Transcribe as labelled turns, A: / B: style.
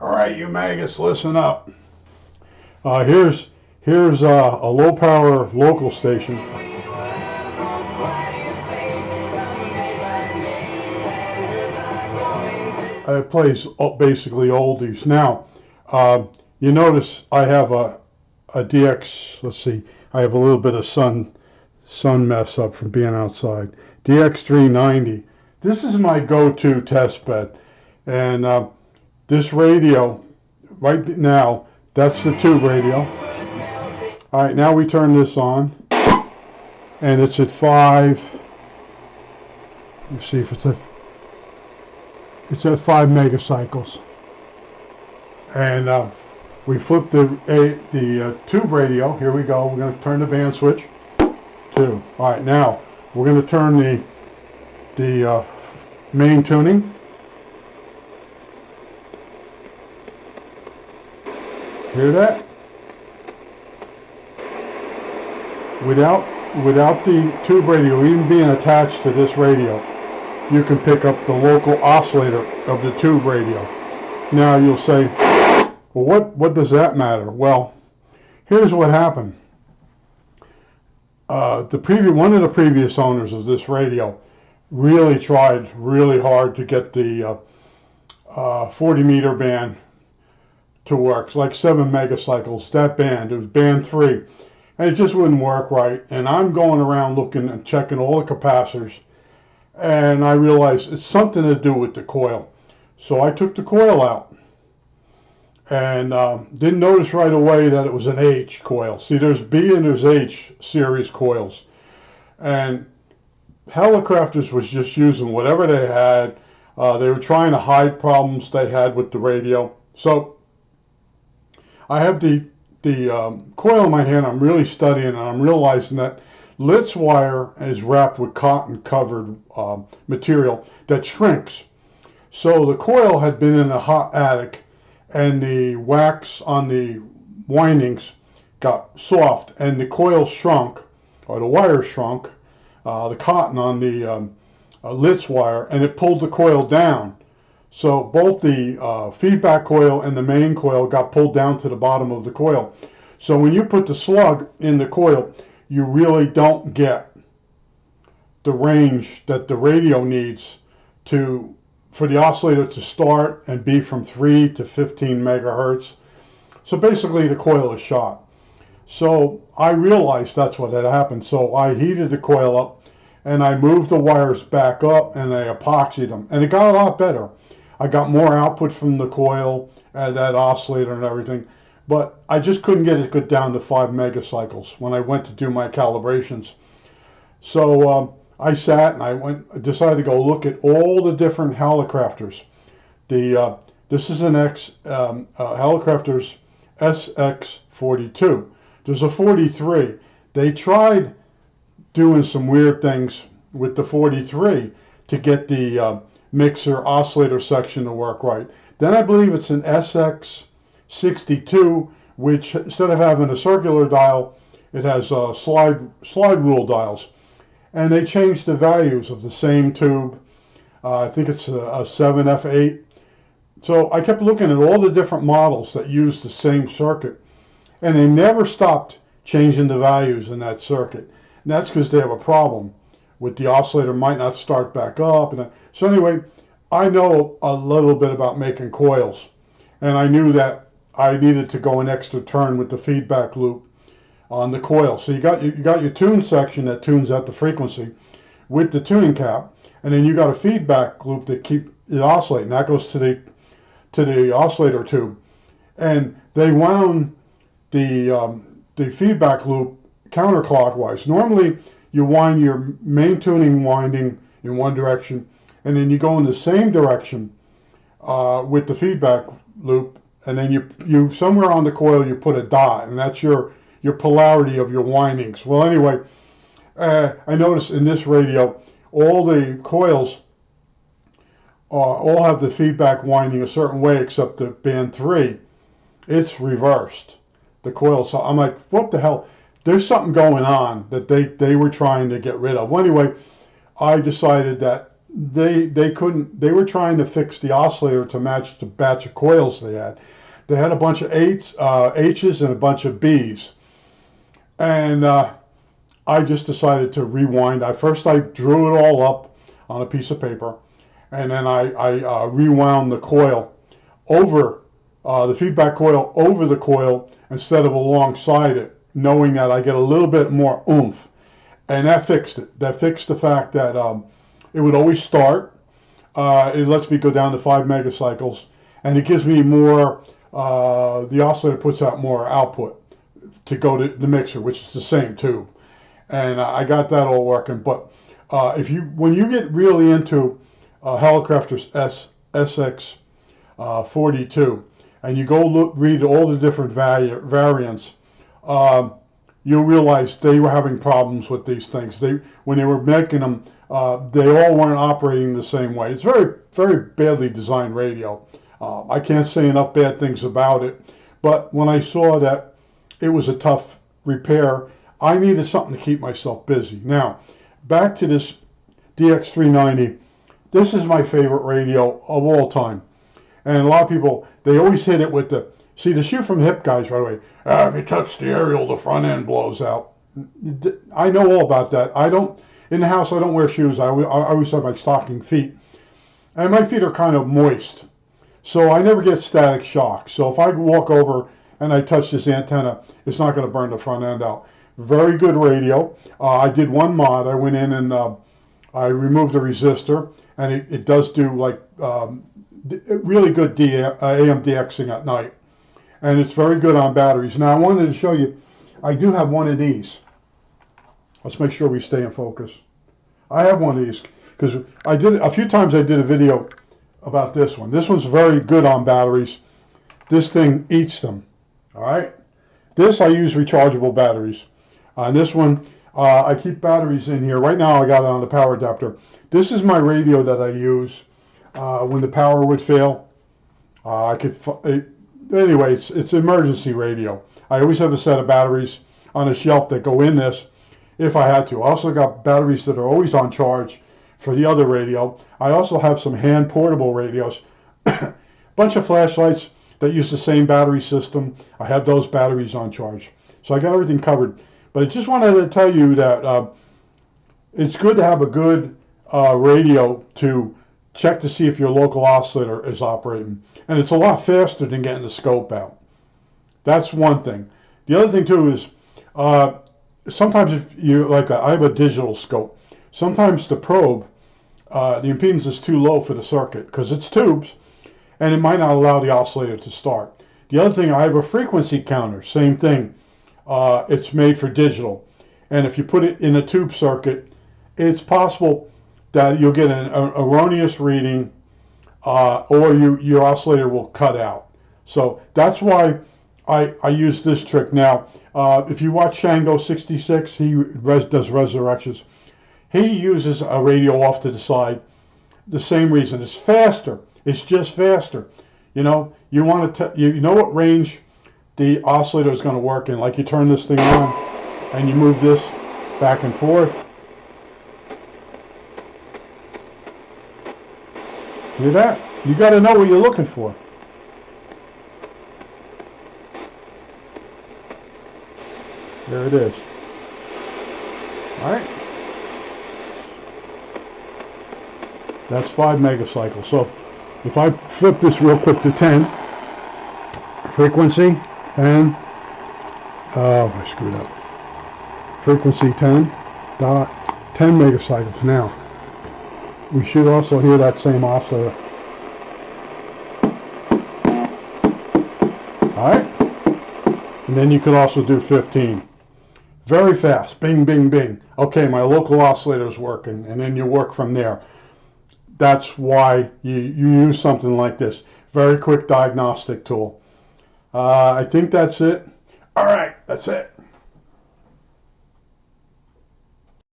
A: All right, you maggots, listen up. Here's a low power local station. It plays basically oldies. Now, you notice I have a DX. Let's see, I have a little bit of sun mess up from being outside. DX390. This is my go-to test bed, and this radio right now, that's the tube radio. All right, now we turn this on, and it's at 5. Let's see if it's at 5 megacycles. And we flip the tube radio. Here we go. We're going to turn the band switch. 2. All right, now we're going to turn the main tuning. Hear that? Without the tube radio even being attached to this radio, you can pick up the local oscillator of the tube radio. Now you'll say, well, what does that matter? Well, here's what happened. One of the previous owners of this radio really tried really hard to get the 40 meter band to work. It's like 7 megacycles. That band, it was band 3, and it just wouldn't work right. And I'm going around looking and checking all the capacitors, and I realized it's something to do with the coil. So I took the coil out, and didn't notice right away that it was an H coil. See, there's B and there's H series coils, and Helicrafters was just using whatever they had. They were trying to hide problems they had with the radio. So I have the coil in my hand. I'm really studying, and I'm realizing that Litz wire is wrapped with cotton covered material that shrinks. So the coil had been in a hot attic, and the wax on the windings got soft, and the coil shrunk, or the wire shrunk, the cotton on the Litz wire, and it pulled the coil down. So both the feedback coil and the main coil got pulled down to the bottom of the coil. So when you put the slug in the coil, you really don't get the range that the radio needs for the oscillator to start and be from 3 to 15 megahertz. So basically the coil is shot. So I realized that's what had happened. So I heated the coil up, and I moved the wires back up, and I epoxied them, and it got a lot better. I got more output from the coil and that oscillator and everything, but I just couldn't get it down to 5 megacycles when I went to do my calibrations. So I sat and I decided to go look at all the different Helicrafters. This is an Helicrafters SX42. There's a 43. They tried doing some weird things with the 43 to get the mixer oscillator section to work right. Then I believe it's an SX62, which instead of having a circular dial, it has slide rule dials. And they changed the values of the same tube. I think it's a 7F8. So I kept looking at all the different models that use the same circuit, and they never stopped changing the values in that circuit. And that's because they have a problem with the oscillator might not start back up. So anyway, I know a little bit about making coils, and I knew that I needed to go an extra turn with the feedback loop on the coil. So you got your tune section that tunes out the frequency with the tuning cap, and then you got a feedback loop that keep it oscillating. That goes to the oscillator tube, and they wound the feedback loop counterclockwise. Normally you wind your main tuning winding in one direction, and then you go in the same direction with the feedback loop, and then you somewhere on the coil you put a dot, and that's your polarity of your windings. Well, anyway, I noticed in this radio all the coils all have the feedback winding a certain way, except the band 3, it's reversed, the coil. So I'm like, what the hell? There's something going on that they were trying to get rid of. Well, anyway, I decided that they were trying to fix the oscillator to match the batch of coils they had. They had a bunch of H's and a bunch of B's. And I just decided to rewind. First I drew it all up on a piece of paper, and then I rewound the coil over, the feedback coil over the coil instead of alongside it, knowing that I get a little bit more oomph. And that fixed it. That fixed the fact that it would always start. It lets me go down to 5 megacycles, and it gives me more, the oscillator puts out more output to go to the mixer, which is the same tube. And I got that all working. But when you get really into Helicrafter's SX42, and you go read all the different variants, you'll realize they were having problems with these things. When they were making them, they all weren't operating the same way. It's very, very badly designed radio. I can't say enough bad things about it. But when I saw that it was a tough repair, I needed something to keep myself busy. Now, back to this DX390. This is my favorite radio of all time. And a lot of people, they always hit it with the shoot from the hip guys right away. If you touch the aerial, the front end blows out. I know all about that. In the house, I don't wear shoes. I always have my stocking feet. And my feet are kind of moist. So I never get static shock. So if I walk over and I touch this antenna, it's not going to burn the front end out. Very good radio. I did one mod. I went in and I removed the resistor, and it does do like really good AM DXing at night. And it's very good on batteries. Now I wanted to show you, I do have one of these. Let's make sure we stay in focus. I have one of these because I did a few times. I did a video about this one. This one's very good on batteries. This thing eats them. All right. This I use rechargeable batteries. On this one, I keep batteries in here. Right now I got it on the power adapter. This is my radio that I use when the power would fail. Anyway, it's emergency radio. I always have a set of batteries on a shelf that go in this if I had to. I also got batteries that are always on charge for the other radio. I also have some hand portable radios. Bunch of flashlights that use the same battery system. I have those batteries on charge. So I got everything covered. But I just wanted to tell you that it's good to have a good radio to check to see if your local oscillator is operating. And it's a lot faster than getting the scope out. That's one thing. The other thing too is sometimes if you I have a digital scope. Sometimes the probe, the impedance is too low for the circuit because it's tubes, and it might not allow the oscillator to start. The other thing, I have a frequency counter. Same thing. It's made for digital, and if you put it in a tube circuit, it's possible that you'll get an erroneous reading, or your oscillator will cut out. So that's why I use this trick. Now, if you watch Shango 66, he does resurrections. He uses a radio off to the side. The same reason. It's faster. It's just faster. You know, you want to you know what range the oscillator is going to work in. Like you turn this thing on and you move this back and forth. Hear that? You got to know what you're looking for. There it is. All right. That's 5 megacycles. So if I flip this real quick to 10, frequency 10, oh, I screwed up. Frequency 10 megacycles. Now, we should also hear that same oscillator. All right. And then you could also do 15. Very fast. Bing, bing, bing. Okay, my local oscillator is working. And then you work from there. That's why you use something like this. Very quick diagnostic tool. I think that's it. All right, that's it.